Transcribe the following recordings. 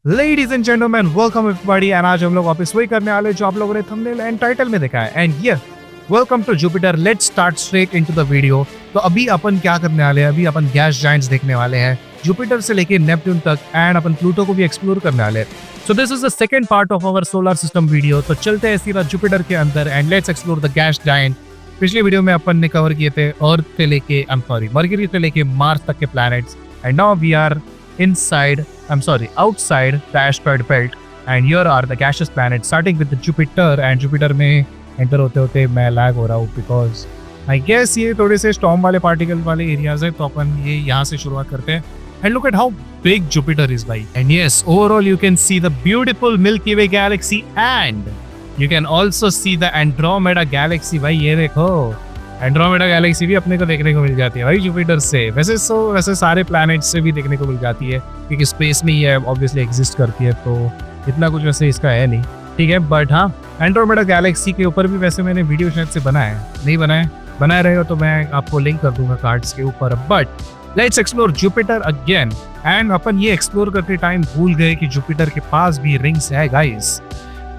Ladies and gentlemen, welcome everybody and आज हम लोग वापस वही करने वाले जो आप लोगों ने थंबनेल एंड टाइटल में देखा है एंड ये welcome to Jupiter. Let's start straight into the video. तो अभी अपन क्या करने वाले हैं, अभी अपन गैस जायंट्स देखने वाले हैं जुपिटर से लेके नेपट्यून तक एंड अपन प्लूटो को भी एक्सप्लोर करने वाले हैं। So this is the second part of our solar system video. तो चलते हैं सीधा जुपिटर के अंदर and let's explore the gas giant. पिछले वीडियो में अपन ने कवर किए थे अर्थ से लेके मरकरी से लेके मार्स तक के planets and now we are outside the asteroid belt and here are the gaseous planets starting with the Jupiter and Jupiter में enter होते मैं लैग हो रहा हूँ because I guess ये थोड़े से storm वाले particle वाले areas है, तो अपन ये यहाँ से शुरुआत करते हैं and look at how big Jupiter is भाई। And yes, overall you can see the beautiful Milky Way galaxy and you can also see the Andromeda galaxy भाई। ये देखो एंड्रोमेडा गैलेक्सी भी अपने को देखने को मिल जाती है भाई जुपिटर से। वैसे सारे प्लैनेट्स से भी देखने को मिल जाती है क्योंकि स्पेस में ही है, ऑब्वियसली एग्जिस्ट करती है, तो इतना कुछ वैसे इसका है नहीं, ठीक है। बट हाँ, एंड्रोमेडा गैलेक्सी के ऊपर भी वैसे मैंने वीडियो शायद से बनाया रहेगा तो मैं आपको लिंक कर दूंगा कार्ड्स के ऊपर। But let's explore Jupiter again and अपन ये एक्सप्लोर करते टाइम भूल गए कि जुपिटर के पास भी रिंग्स है guys.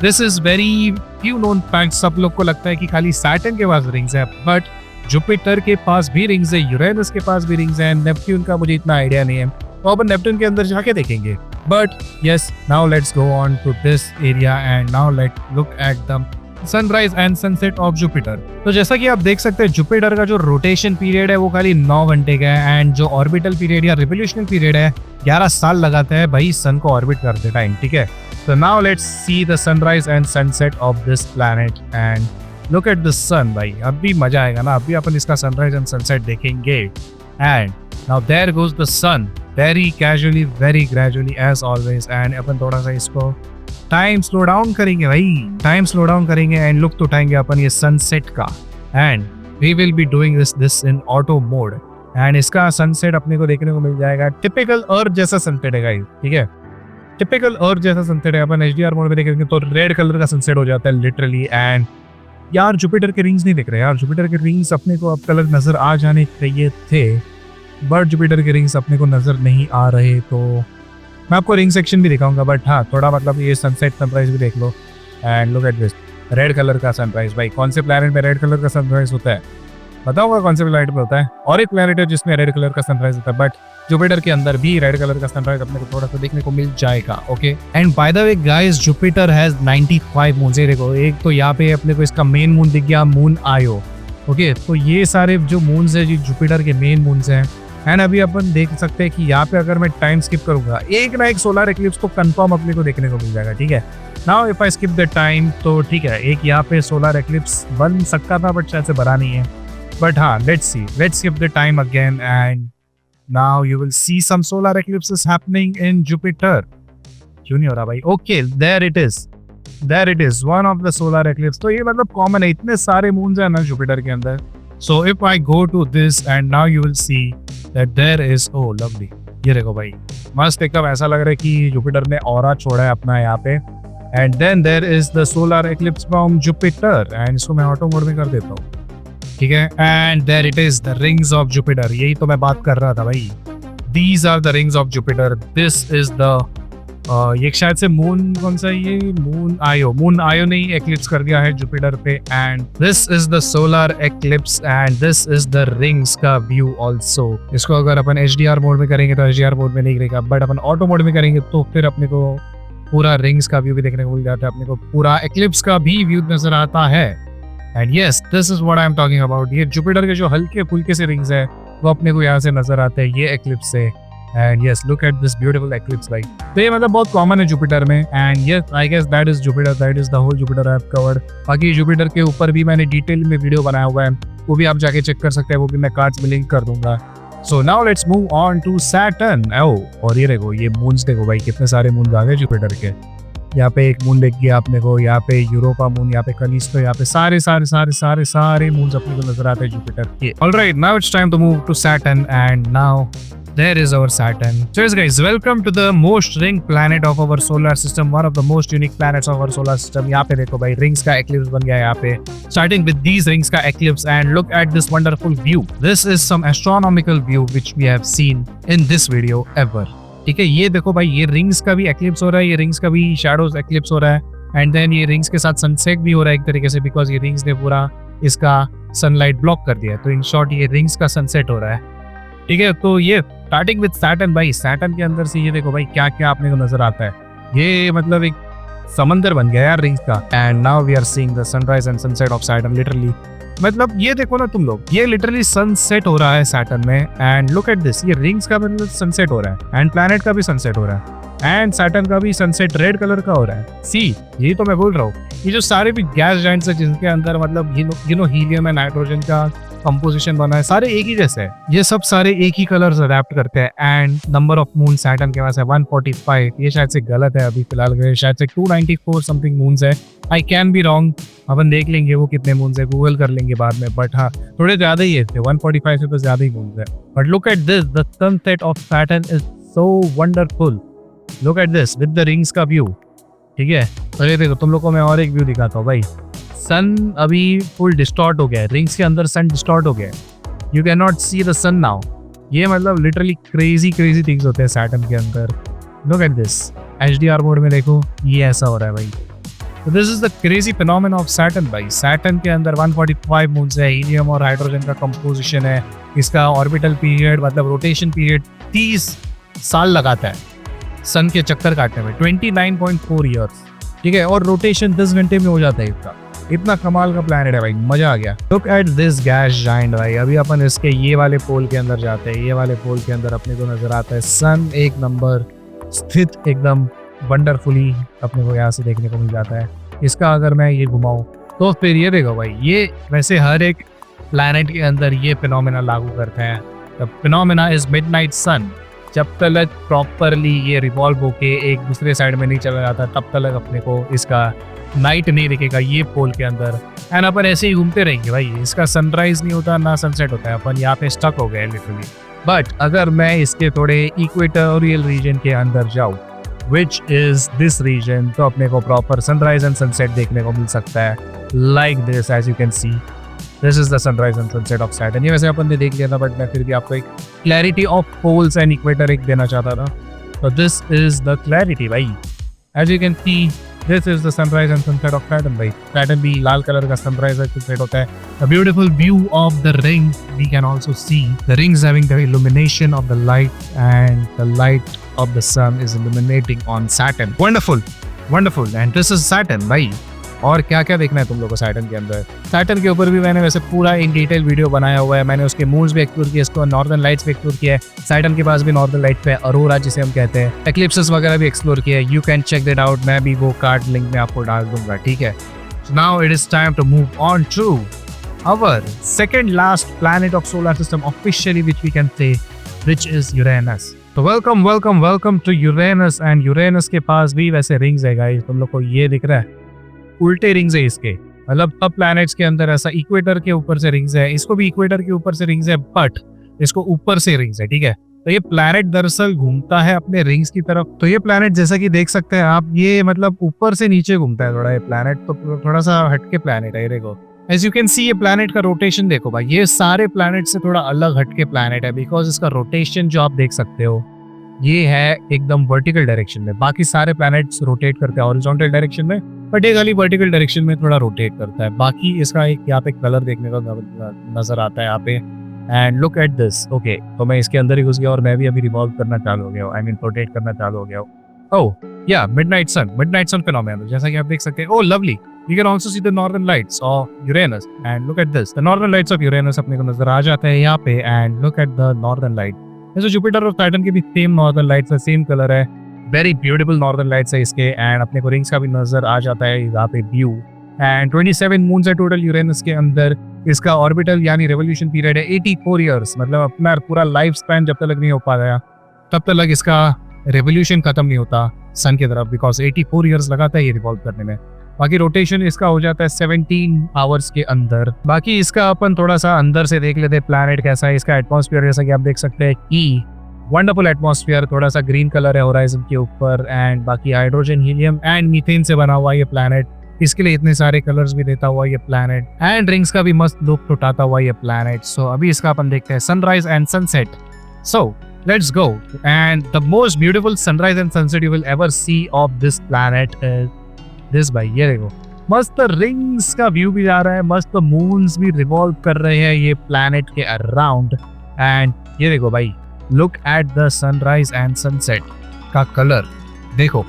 This is very few known fact. सब लोग को लगता है कि खाली सैटर्न के पास रिंग्स है, बट जुपिटर के पास भी रिंग्स है, यूरेनस के पास भी रिंग्स है, नेपट्यून का मुझे इतना आइडिया नहीं है, तो अपन नेपट्यून के अंदर जाके देखेंगे। But yes, now let's go on to this area and now let look at the sunrise and sunset of Jupiter. तो जैसा कि आप देख सकते हैं जुपिटर का जो रोटेशन पीरियड है वो खाली 9 घंटे का है एंड जो ऑर्बिटल पीरियड या रिवोल्यूशनल पीरियड है 11 साल लगाता है भाई सन को ऑर्बिट करते टाइम, ठीक है। So now let's see the sunrise and sunset of this planet and look at the sun भाई। अभी मजा आएगा ना, अभी अपन इसका sunrise and sunset देखेंगे। And now there goes the sun very casually, very gradually as always and अपन थोड़ा सा इसको टाइम स्लो डाउन करेंगे भाई, टाइम स्लो डाउन करेंगे एंड लुक उठाएंगे अपन ये सनसेट का and we will be doing this in auto mode and इसका सनसेट अपने को देखने को मिल जाएगा टिपिकल अर्थ जैसा सनसेट है गाइस, ठीक है। टिपिकल अर्थ जैसा सनसेट है। अपन HDR मोड में देखेंगे तो रेड कलर का सनसेट हो जाता है लिटरली। एंड यार जुपिटर के रिंग्स नहीं दिख रहे यार, जुपिटर के रिंग्स अपने को अब कलर नजर आ जाने चाहिए थे, बट जुपिटर के रिंग्स अपने को नजर नहीं आ रहे, तो मैं आपको रिंग सेक्शन भी दिखाऊंगा। बट हाँ, थोड़ा मतलब ये सनसेट सनराइज भी देख लो and look at this red colour का सनराइज भाई। कौन से प्लैनेट में रेड कलर का सनराइज होता है बताऊंगा, कौन से प्लैनेट में होता है, और एक प्लैनेट है जिसमें रेड कलर का सनराइज होता है, बट जुपिटर के अंदर भी रेड कलर का सनराइज अपने को थोड़ा सा देखने को मिल जाएगा, okay. And by the way guys, Jupiter has 95 moons. देखो, एक तो यहाँ पे अपने को इसका मेन मून दिख गया, मून आयो, ओके। तो ये सारे जो मून्स है जो जुपिटर के मेन मून्स हैं। एंड अभी अपन देख सकते हैं कि यहाँ पे अगर मैं टाइम स्किप करूंगा एक ना एक सोलर एक्लिप्स तो कंफर्म अपने को देखने को मिल जाएगा, ठीक है। Now if I skip the time तो ठीक है, एक यहाँ पे सोलर एक्लिप्स बन सकता था बट शायद से बना नहीं है। बट हाँ, let's skip the time again and now you will see some solar eclipses happening in Jupiter। क्यों नहीं हो रहा भाई? Okay, there it is one of the solar eclipse। तो ये मतलब कॉमन है, इतने सारे मून्स हैं ना जुपिटर के अंदर। So if I go to this and now you will see that there is, oh lovely, ये देखो भाई मस्त एकदम ऐसा लग रहा है कि जुपिटर ने ऑरा छोड़ा है अपना यहाँ पे। And then there is the solar eclipse from Jupiter and इसको मैं ऑटो मोड में कर देता हूँ, ठीक है। And there it is the rings of Jupiter. यही तो मैं बात कर रहा था भाई, these are the rings of Jupiter. This is the ये शायद से मून, कौन सा ये मून आयो ने ही एक्लिप्स कर दिया है जुपिटर पे। And this is the solar eclipse and this is the rings का व्यू ऑल्सो। इसको अगर अपन HDR मोड में करेंगे तो HDR मोड में नहीं दिखेगा, बट अपन ऑटो मोड में करेंगे तो फिर अपने को पूरा रिंग्स का व्यू भी देखने को मिल जाता है, अपने को पूरा एक्लिप्स का भी व्यू नजर आता है। And yes, this is what I am talking about. ये जुपिटर के जो हल्के फुल्के से रिंग्स है वो अपने को यहाँ से नजर आते हैं ये एक्लिप्स से। And yes, look at this beautiful eclipse भाई। तो ये मतलब बहुत कॉमन है जुपिटर में। And yes, I guess that is Jupiter, that is the whole Jupiter I have covered. बाकी जुपिटर के ऊपर भी मैंने डिटेल में वीडियो बनाया हुआ है, वो भी आप जाके चेक कर सकते हैं, वो भी मैं कार्ड्स में लिंक कर दूंगा। So now let's move on to Saturn. और ये देखो, ये मून्स देखो भाई, कितने सारे मून्स आ गए जुपिटर के। यहाँ पे एक मून दिख गया अपने को, यहाँ पे यूरोपा मून, यहाँ पे कलिस्टो, यहाँ पे सारे मून्स अपने को नजर आते हैं जुपिटर के। Alright, now it's time to move to Saturn and now there is our Saturn। So yes guys, welcome to the most ring planet of our solar system, one of the most unique planets of our solar system। यहाँ पे देखो भाई, rings का eclipse बन गया यहाँ पे, starting with these rings का eclipse and look at this wonderful view। This is some astronomical view which we have seen in this video ever। ठीक है, ये देखो भाई, ये रिंग्स का भी एक्लिप्स हो रहा है, ये रिंग्स का भी शैडोज एक्लिप्स हो रहा है, एंड देन ये रिंग्स के साथ सनसेट भी हो रहा है एक तरीके से, बिकॉज ये रिंग्स ने पूरा इसका सनलाइट ब्लॉक कर दिया है। तो इन शॉर्ट ये रिंग्स का सनसेट हो रहा है। ठीक है, तो ये स्टार्टिंग विद सैटर्न भाई, सैटर्न के अंदर से ये देखो भाई क्या क्या आपने को नजर आता है। ये मतलब एक समंदर बन गया यार रिंग्स का। And now we are seeing the sunrise and sunset of Saturn literally. मतलब ये देखो ना तुम लोग, ये लिटरली सनसेट हो रहा है सैटर्न में, एंड लुक एट दिस, ये रिंग्स का मतलब सनसेट हो रहा है, एंड प्लैनेट का भी सनसेट हो रहा है, एंड सैटर्न का भी सनसेट रेड कलर का हो रहा है। सी, यही तो मैं बोल रहा हूँ, ये जो सारे भी गैस जाइंट्स है जिनके अंदर मतलब हीलियम एंड नाइट्रोजन का कंपोजिशन बना है, सारे एक ही जैसे है। ये सब सारे एक ही कलर्स अडैप्ट करते हैं। And number of moon Saturn के पास है 145, ये शायद से गलत है अभी फिलहाल, शायद से 294 समथिंग मून्स है। आई कैन बी रॉन्ग, अपन देख लेंगे वो कितने मून्स है, गूगल कर लेंगे बाद में, बट हाँ थोड़े ज्यादा ही है, 145 से तो ज्यादा ही मून्स है। But look at this, the sunset of Saturn is so wonderful. Look at this with the rings का व्यू। ठीक है, अरे देखो तुम लोग को मैं और एक व्यू दिखाता हूँ भाई। सन अभी फुल डिस्टॉर्ट हो गया है, रिंग्स के अंदर सन डिस्टॉर्ट हो गया है, you can not see the sun now. ये मतलब लिटरली क्रेजी थिंग्स होते हैं सैटर्न के अंदर। Look at this, HDR mode में देखो, ये ऐसा हो रहा है भाई। तो this is the crazy phenomena of Saturn भाई। सैटर्न के अंदर 145 मून्स है, हीलियम और हाइड्रोजन का कंपोजिशन है, इसका ऑर्बिटल पीरियड मतलब रोटेशन पीरियड 30 साल लगाता है सन के चक्कर काटने में, 29.4 ईयर्स। ठीक है, और रोटेशन 10 घंटे में हो जाता है इसका। इतना कमाल का प्लैनेट है भाई, मजा आ गया। Look at this gas giant भाई। अभी अपन इसके ये वाले पोल के अंदर जाते हैं, ये वाले पोल के अंदर अपने को नजर आता है सन एक नंबर स्थित एकदम वंडरफुली अपने को यहाँ से देखने को मिल जाता है। इसका अगर मैं ये घुमाऊं तो फिर ये देखो भाई, ये वैसे हर एक प्लैनेट के अंदर ये फिनोमेना लागू करते हैं। द फिनोमेना इज मिडनाइट सन। जब तक प्रॉपरली ये रिवॉल्व होके एक दूसरे साइड में नहीं चला जाता, तब तक अपने को इसका नाइट नहीं दिखेगा ये पोल के अंदर। एंड अपन ऐसे ही घूमते रहेंगे भाई, इसका सनराइज नहीं होता ना सनसेट होता है, अपन यहाँ पे स्टक हो गए लिटरली। बट अगर मैं इसके थोड़े इक्वेटोरियल रीजन के अंदर जाऊँ, विच इज दिस रीजन, तो अपने को प्रॉपर सनराइज एंड सनसेट देखने को मिल सकता है like this. As you can see, this is the sunrise and sunset of Saturn. ये वैसे अपन ने देख लिया था, बट मैं फिर भी आपको एक clarity of poles and equator एक देना चाहता था। तो दिस इज द क्लैरिटी भाई। As you can see, this is the sunrise and sunset of Saturn भाई। सैटर्न भी लाल कलर का सनराइज एंड सनसेट होता है। A beautiful view of the rings. We can also see the rings having the illumination of the light, and the light of the sun is illuminating on Saturn. Wonderful, wonderful. And this is Saturn भाई। और क्या क्या देखना है तुम लोगों को Saturn के अंदर। सैटर्न के ऊपर भी मैंने वैसे पूरा इन डिटेल वीडियो बनाया हुआ है। मैंने उसके मून्स भी एक्सप्लोर किए, इसको नॉर्दर्न लाइट्स भी एक्सप्लोर किया है। सैटर्न के पास भी नॉर्दर्न लाइट्स पे अरोरा जिसे हम कहते हैं, एक्लिप्सेस वगैरह भी एक्सप्लोर किया है। You can check that out, मैं भी वो कार्ड लिंक में आपको डाल दूंगा। ठीक है, now it is time to move on to our second last planet of solar system officially, which we can say, which is Uranus. तो welcome to Uranus। and Uranus के पास भी वैसे रिंग्स है गाइस, तुम लोग को ये दिख रहा है, उल्टे रिंग्स है इसके। मतलब सब प्लैनेट्स के अंदर ऐसा इक्वेटर के ऊपर से रिंग्स है, इसको भी इक्वेटर के ऊपर से रिंग्स है, बट इसको ऊपर से रिंग्स है। ठीक है, तो ये प्लैनेट दरअसल घूमता है अपने रिंग्स की तरफ। तो ये प्लैनेट जैसा कि देख सकते हैं आप, ये मतलब ऊपर से नीचे घूमता है थोड़ा। ये प्लैनेट तो थोड़ा सा हटके प्लैनेट है, ये देखो। एज यू कैन सी, ये प्लैनेट का रोटेशन देखो भाई, ये सारे प्लैनेट से थोड़ा अलग हटके प्लैनेट है, बिकॉज इसका रोटेशन जो आप देख सकते हो ये है एकदम वर्टिकल डायरेक्शन में। बाकी सारे प्लैनेट्स रोटेट करते हैं हॉरिजॉन्टल डायरेक्शन में, बट ये खाली वर्टिकल डायरेक्शन में थोड़ा रोटेट करता है। बाकी इसका एक यहाँ पे कलर देखने का नजर आता है यहाँ पे। And look at this. Okay, तो मैं इसके अंदर ही घुस गया और मैं भी अभी रिवॉल्व करना चालू हो गया हूँ, आई मीन रोटेट करना चालू हो गया हूँ। ओह या, मिडनाइट सन फिनोमेना, जैसा कि आप देख सकते हैं। ओह lovely, you can also see the northern lights of Uranus, and look at this, the northern lights of Uranus अपने को नजर आ जाता है यहाँ पे। and look at the northern light, जैसे जुपिटर और टाइटन के भी सेम नॉर्दर्न लाइट्स है, सेम कलर है, वेरी ब्यूटीफुल नॉर्दर्न लाइट्स है इसके। एंड अपने को रिंग्स का भी नजर आ जाता है यहाँ पे व्यू। एंड 27 मून्स है टोटल यूरेनस के अंदर। इसका ऑर्बिटल यानी रेवोल्यूशन पीरियड है 84 ईयर्स, मतलब अपना पूरा लाइफ स्पैन जब तक नहीं हो पाया तब तक इसका रेवोल्यूशन खत्म नहीं होता सन की तरफ, बिकॉज 84 ईयर्स लगाता है ये रिवॉल्व करने में। बाकी रोटेशन इसका हो जाता है 17 आवर्स के अंदर। बाकी इसका अपन थोड़ा सा अंदर से देख लेते हैं प्लैनेट कैसा है। इसका एटमॉस्फेयर जैसा कि आप देख सकते हैं कि वंडरफुल एटमॉस्फेयर, थोड़ा सा ग्रीन कलर है होराइजन के ऊपर। एंड बाकी हाइड्रोजन, हीलियम एंड मीथेन से बना हुआ ये प्लैनेट, इसके लिए इतने सारे कलर्स भी देता हुआ ये प्लैनेट। एंड रिंग्स का भी मस्त लुक उठाता हुआ ये प्लैनेट। सो अभी इसका अपन देखते हैं sunrise and sunset. So Let's go. And the most beautiful sunrise and sunset you will ever see of this planet is this भाई, ये देखो मस्त रिंग्स का व्यू भी आ रहा है, मस्त मून्स भी रिवॉल्व कर रहे हैं ये प्लैनेट के अराउंड। एंड ये देखो भाई, look at the sunrise and sunset का कलर देखो,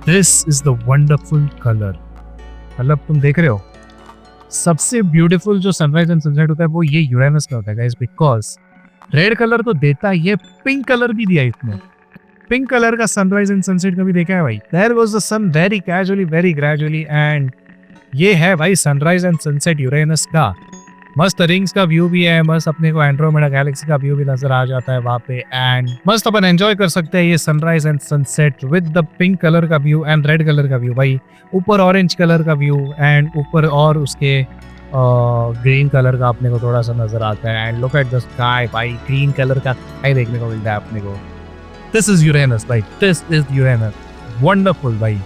this is the wonderful colour. मतलब तुम देख रहे हो, सबसे ब्यूटीफुल जो सनराइज एंड सनसेट होता है वो ये यूरेनस का होता है गाइस, बिकॉज रेड कलर तो देता है, ये पिंक कलर भी दिया इसमें। पिंक कलर का सनराइज एंड सनसेट का भी देखा है भाई। There was the sun very casually, very gradually, and ये है भाई सनराइज एंड सनसेट यूरेनस का। मस्त रिंग्स का व्यू भी है, मस्त अपने को एंड्रोमेडा गैलेक्सी का व्यू भी नजर आ जाता है वहाँ पे। एंड मस्त अपन एंजॉय कर सकते हैं ये sunrise and sunset with the pink colour का व्यू एंड रेड कलर का व्यू भाई। ऊपर ऑरेंज कलर का व्यू एंड ऊपर और उसके ग्रीन कलर का अपने को थोड़ा सा नजर आता है। And look at the sky भाई, ग्रीन कलर का स्काई देखने को मिलता है अपने को। दिस इज यूरेनस भाई, दिस इज यूरेनस, वंडरफुल भाई।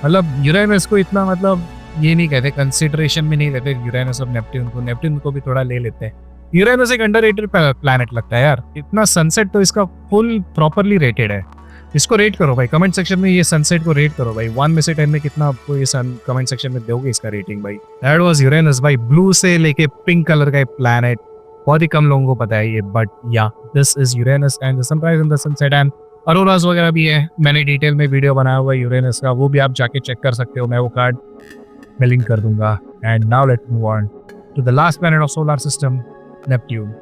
मतलब यूरेनस को इतना मतलब ये नहीं कहते, कंसिडरेशन में नहीं लेते यूरेनस और नेपट्यून को। नेपट्यून को भी थोड़ा ले लेते हैं। यूरेनस एक अंडररेटेड प्लैनेट लगता है यार। इतना सनसेट तो इसका फुल प्रॉपरली रेटेड है। इसको रेट करो भाई कमेंट सेक्शन में, ये सनसेट को रेट करो भाई 1 में से 10 में कितना आपको ये सन कमेंट सेक्शन में दोगे इसका रेटिंग भाई। दैट वाज यूरेनस भाई, ब्लू से लेके पिंक कलर का प्लैनेट। बहुत ही कम लोगों को पता है ये, बट या this is Uranus and the sunrise and the sunset and अरोरास वगैरह भी है। मैंने डिटेल में वीडियो बनाया हुआ है यूरेनस का, वो भी आप जाके चेक कर सकते हो। मैं वो कार्ड में लिंक कर दूंगा। And now let's move on to the last planet of solar system, Neptune.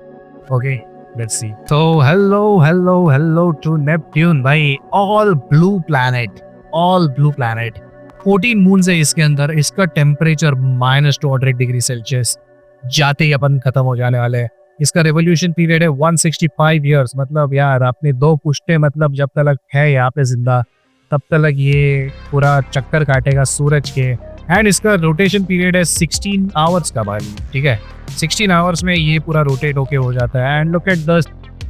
Okay, let's see. So hello to Neptune भाई, all blue planet, all blue planet। 14 moons है इसके अंदर। इसका टेम्परेचर -200 डिग्री सेल्सियस जाते ही अपन खत्म हो जाने वाले हैं। इसका रेवोल्यूशन पीरियड है 165 ईयर्स। मतलब यार आपने 2 पुश्ते, मतलब जब तक है यहाँ पे जिंदा तब तक ये पूरा चक्कर काटेगा सूरज के। एंड इसका रोटेशन पीरियड है 16 आवर्स का भाई, ठीक है। 16 आवर्स में ये पूरा रोटेट होके हो जाता है। And look at the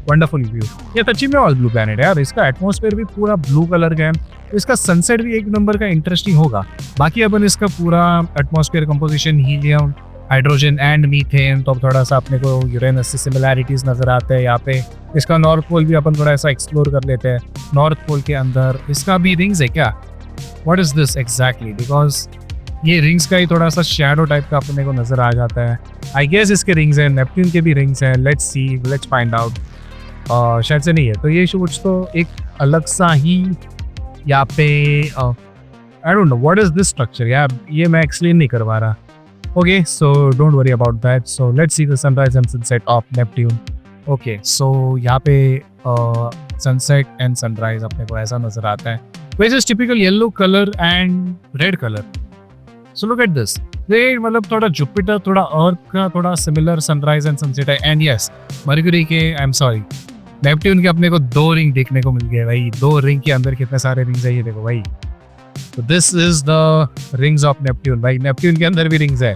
wonderful view. ये सच्ची में ऑल ब्लू प्लैनेट है यार। इसका एटमॉस्फेयर भी पूरा ब्लू कलर का है। इसका सनसेट भी एक नंबर का इंटरेस्टिंग होगा। बाकी अपन इसका पूरा atmosphere composition, helium, hydrogen and methane, तो थोड़ा सा अपने को यूरेनस से सिमिलैरिटीज नजर आते हैं यहाँ पे। इसका नॉर्थ पोल भी अपन थोड़ा ऐसा एक्सप्लोर कर लेते हैं। नॉर्थ पोल के अंदर इसका भी रिंग्स है क्या? What is this exactly? Because ये रिंग्स का ही थोड़ा सा शैडो टाइप का अपने को नजर आ जाता है। आई गेस इसके रिंग्स हैं, नेपट्यून के भी रिंग्स हैं। Let's see, let's find out. शायद से नहीं है, तो ये कुछ तो एक अलग सा ही यहाँ पे I don't know what is this structure यार, ये मैं एक्सप्लेन नहीं कर पा रहा। Okay, so don't worry about that. So let's see the sunrise and sunset of Neptune. Okay, so यहाँ पे सनसेट एंड सनराइज अपने को ऐसा नजर आता है, which is typical yellow colour and red colour. So look at this, ये मतलब थोड़ा जुपिटर, थोड़ा अर्थ का थोड़ा सिमिलर सनराइज एंड सनसेट है। एंड यस, मर्क्यूरी के, आई एम सॉरी, नेपट्यून के अपने को 2 रिंग देखने को मिल गए भाई। 2 रिंग के अंदर कितने सारे रिंग्स है ये देखो भाई। तो this is the rings of Neptune भाई। नेपट्यून के अंदर भी रिंग्स है,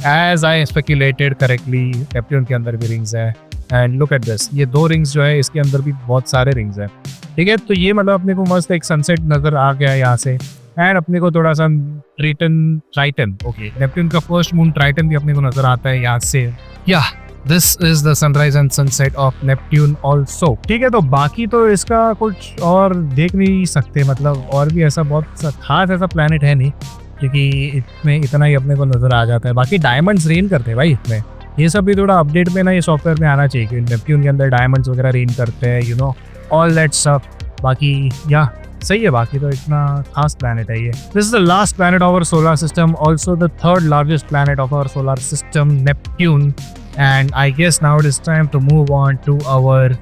as I speculated correctly, Neptune के अंदर भी रिंग्स है। एंड लुक एट दिस, ये 2 रिंग्स जो है इसके अंदर भी बहुत सारे रिंग्स है, ठीक है। तो ये मतलब अपने को मस्त एक सनसेट नजर आ गया यहाँ से। एंड अपने को थोड़ा सा ट्राइटन, ओके, नेपट्यून का फर्स्ट मून ट्राइटन भी अपने को नजर आता है यहाँ से। या this is the sunrise and sunset of Neptune also, ठीक है। तो बाकी तो इसका कुछ और देख नहीं सकते, मतलब और भी ऐसा बहुत खास ऐसा प्लैनेट है नहीं, क्योंकि इसमें इतना ही अपने को नजर आ जाता है। बाकी डायमंड्स रेन करते हैं भाई इसमें, ये सब भी थोड़ा अपडेट में ना ये सॉफ्टवेयर में आना चाहिए कि नेपट्यून के अंदर डायमंड्स वगैरह रेन करते हैं, you know, all that stuff. बाकी या सही है, बाकी तो इतना खास प्लैनेट है ये। This is the last planet of our solar system, also the 3rd largest planet of our solar system, Neptune. And I guess now it is time to move on to our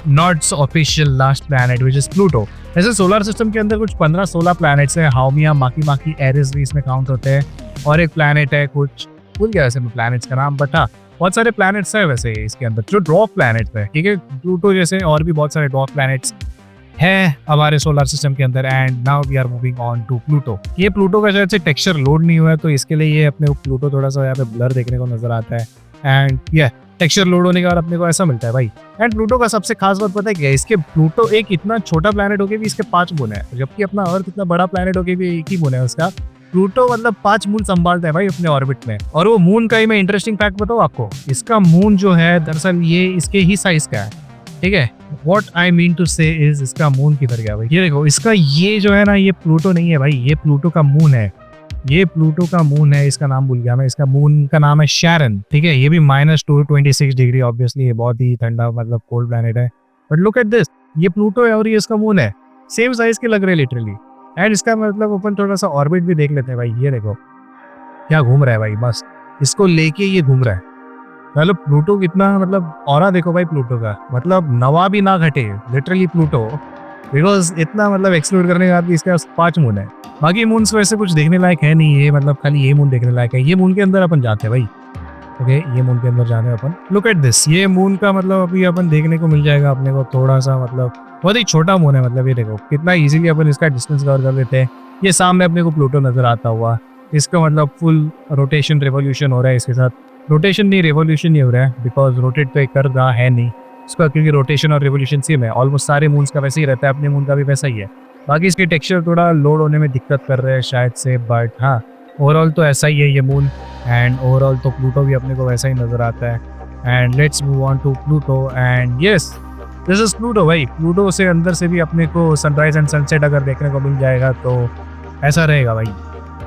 not official last planet, which is Pluto. ऐसे solar system के अंदर कुछ 15-16 planets हैं। Haumea, माकी, Eris भी इसमें count होते हैं। और एक प्लैनेट है, कुछ भूल गया वैसे मैं प्लैनेट्स का नाम, बट हाँ बहुत सारे प्लैनेट्स है वैसे इसके अंदर जो ड्वार्फ प्लैनेट्स है, ठीक है। प्लूटो जैसे और भी बहुत सारे ड्वार्फ प्लैनेट्स है हमारे सोलर सिस्टम के अंदर। And now we are moving on to Pluto. ये प्लूटो का शायद से टेक्सचर लोड नहीं हुआ है, तो इसके लिए ये अपने को प्लूटो थोड़ा सा यहाँ पे ब्लर देखने को नजर आता है। एंड ये टेक्सचर लोड होने के बाद अपने को ऐसा मिलता है भाई। एंड प्लूटो का सबसे खास बात पता है क्या, इसके प्लूटो एक इतना छोटा प्लैनेट होके भी इसके 5 मून है, जबकि अपना अर्थ इतना बड़ा प्लैनेट होके भी 1 ही मून है उसका। प्लूटो मतलब 5 मून संभालता है भाई अपने ऑर्बिट में। और वो मून का ही मैं इंटरेस्टिंग फैक्ट बताऊँ आपको, इसका मून जो है दरअसल ये इसके ही साइज का है। ठीक है। वॉट आई मीन टू से इज इसका मून किधर गया भाई? ये देखो, इसका ये जो है ना, ये प्लूटो नहीं है भाई, ये प्लूटो का मून है। ये प्लूटो का मून है, इसका नाम भूल गया मैं। इसका मून का नाम है शैरन, ठीक है। ये भी -226 डिग्री, ऑब्वियसली ये बहुत ही ठंडा मतलब कोल्ड प्लैनेट है। बट लुक एट दिस, ये प्लूटो है और ये इसका मून है, सेम साइज के लग रहे हैं लिटरली। एंड इसका मतलब अपन थोड़ा सा ऑर्बिट भी देख लेते हैं भाई। ये देखो क्या घूम रहा है भाई, बस इसको लेके ये घूम रहा है। मतलब प्लूटो कितना मतलब ऑरा देखो भाई प्लूटो का, मतलब नवा भी ना घटे लिटरली प्लूटो, बिकॉज इतना मतलब एक्सक्लूड करने के बाद भी इसके पास 5 मून है। बाकी मून्स वैसे कुछ देखने लायक है नहीं, ये मतलब खाली ये मून देखने लायक है। ये मून के अंदर अपन जाते हैं भाई, ओके ये मून के अंदर जाते हैं अपन। लुक एट दिस, ये मून का मतलब अभी अपन देखने को मिल जाएगा अपने को थोड़ा सा, मतलब बहुत ही छोटा मून है। मतलब ये देखो कितना इजीली अपन इसका डिस्टेंस कवर कर लेते हैं। ये सामने अपने को प्लूटो नजर आता हुआ, इसका मतलब फुल रोटेशन रेवोल्यूशन हो रहा है इसके साथ। रोटेशन नहीं रेवोल्यूशन नहीं हो रहा है, बिकॉज रोटेट तो एक कर रहा है नहीं इसका, क्योंकि रोटेशन और रेवोल्यूशन सेम है। ऑलमोस्ट सारे मून्स का वैसे ही रहता है, अपने मून का भी वैसा ही है। बाकी इसके टेक्सचर थोड़ा लोड होने में दिक्कत कर रहे हैं शायद से, बट हाँ ओवरऑल तो ऐसा ही है ये मून। एंड ओवरऑल तो प्लूटो भी अपने को वैसा ही नजर आता है। And let's move on to Pluto. And yes this is Pluto भाई। प्लूटो से अंदर से भी अपने को सनराइज एंड सनसेट अगर देखने को मिल जाएगा तो ऐसा रहेगा भाई।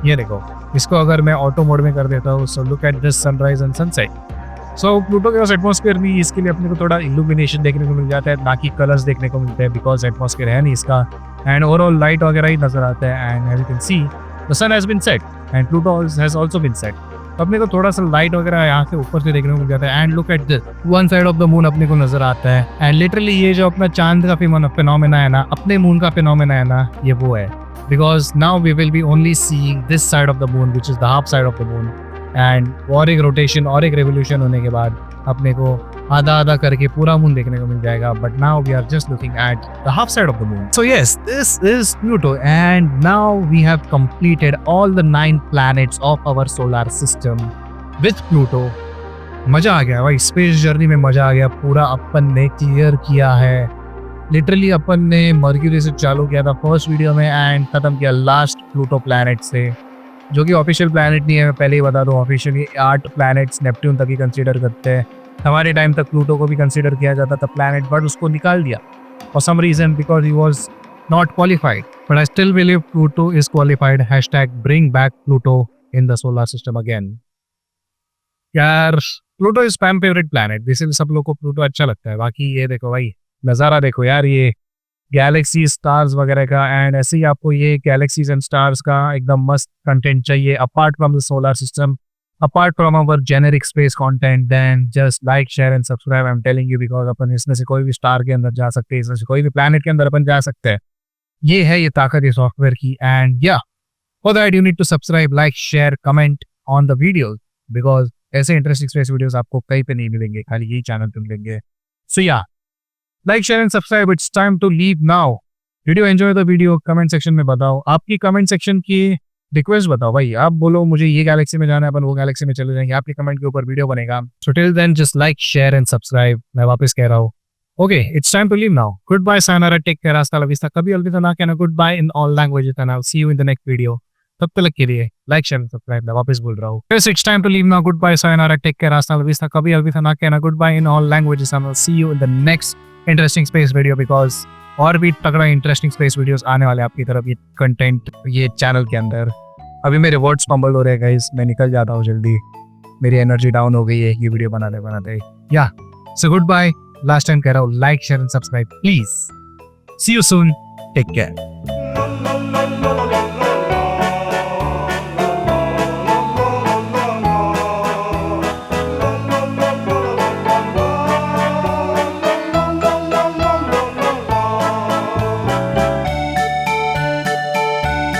ये देखो, इसको अगर मैं ऑटो मोड में कर देता हूँ, so look at this sunrise and sunset. So Pluto के पास एटमॉस्फेयर भी, इसके लिए अपने को थोड़ा इल्यूमिनेशन देखने को मिल जाता है, ना कि कलर्स देखने को मिलते हैं, बिकॉज एटमॉस्फेयर है नहीं इसका। एंड ओवरऑल लाइट वगैरह ही नजर आता है। And as you can see the sun has been set and Pluto has also been set. तो अपने को थोड़ा सा लाइट वगैरह यहाँ से ऊपर से देखने को मिल जाता है। And look at this, one side of the moon अपने को नजर आता है। एंड लिटरली ये जो अपना चांद का फिनोमेना है ना, अपने मून का फिनोमेना है ना, ये वो है। Because now we will be only seeing this side of the moon, which is the half side of the moon. And और एक रोटेशन और एक रेवोल्यूशन होने के बाद अपने को आधा आधा करके पूरा मून देखने को मिल जाएगा। But now we are just looking at the half side of the moon. So yes, this is Pluto, and now we have completed all the 9 planets of our solar system with Pluto. मजा आ गया भाई, space journey में मजा आ गया। पूरा अपन ने clear किया है। लिटरली अपन ने मर्क्यूरी से चालू किया था फर्स्ट वीडियो में एंड खत्म किया लास्ट प्लूटो प्लैनेट से, जो कि ऑफिशियल प्लैनेट नहीं है। मैं पहले ही बता दूं, ऑफिशियली 8 प्लैनेट्स नेपट्यून तक ही कंसीडर करते हैं। हमारे टाइम तक प्लूटो को भी कंसीडर किया जाता था प्लैनेट, बट उसको निकाल दिया for some reason, because he was not qualified. But I still believe Pluto is qualified. #bring back Pluto in the solar system again। यार Pluto is my favourite planet, इसीलिए सब लोग को प्लूटो अच्छा लगता है। बाकी ये देखो भाई, नज़ारा देखो यार, ये गैलेक्सी स्टार्स वगैरह का। एंड ऐसे ही आपको ये गैलेक्सीज एंड स्टार्स का एकदम मस्त कंटेंट चाहिए apart from the solar system, apart from our generic space content, then just like share and subscribe. I am telling you, because अपन इसमें से कोई भी स्टार के अंदर जा सकते हैं, इसमें से कोई भी प्लैनेट के अंदर अपन जा सकते हैं। ये है ये ताकत ये सॉफ्टवेयर की। एंड या for that you need to subscribe, like, share, comment on the videos, because ऐसे इंटरेस्टिंग स्पेस वीडियोज आपको कहीं पे नहीं मिलेंगे, खाली यही चैनल पे मिलेंगे। सो या like, share and subscribe. It's time to leave now. Did you enjoy the video? Comment section में बताओ। आपकी comment section की रिक्वेस्ट बताओ भाई। आप बोलो मुझे ये गैलेक्सी में जाना है, अपन वो गैलेक्सी में चले जाएंगे। आपके कमेंट के ऊपर वीडियो बनेगा। So till then, just like, share and subscribe. मैं वापस कह रहा हूँ। Okay, it's time to leave now. Goodbye, sayonara, take care, hasta la vista. कभी अलविदा ना कहना, goodbye in all languages, and I'll see you in the next video. तब तक के लिए लाइक, शेयर, सब्सक्राइब। मैं वापस बोल रहा हूँ। Yes, it's time to leave now. Goodbye, sayonara, take care, hasta la vista. कभी अलविदा ना कहना, goodbye in all languages, and I'll see you in the next interesting space video, because और भी तगड़ा इंटरेस्टिंग स्पेस वीडियोस आने वाले आपकी तरफ ये कंटेंट ये चैनल के अंदर। अभी मेरे वर्ड्स फंबल हो रहे हैं गाइस, मैं निकल जाता हूँ जल्दी, मेरी एनर्जी डाउन हो गई है ये वीडियो बनाते बनाते। या so goodbye, last time कह रहा हूँ, like, share and subscribe please. See you soon, take care.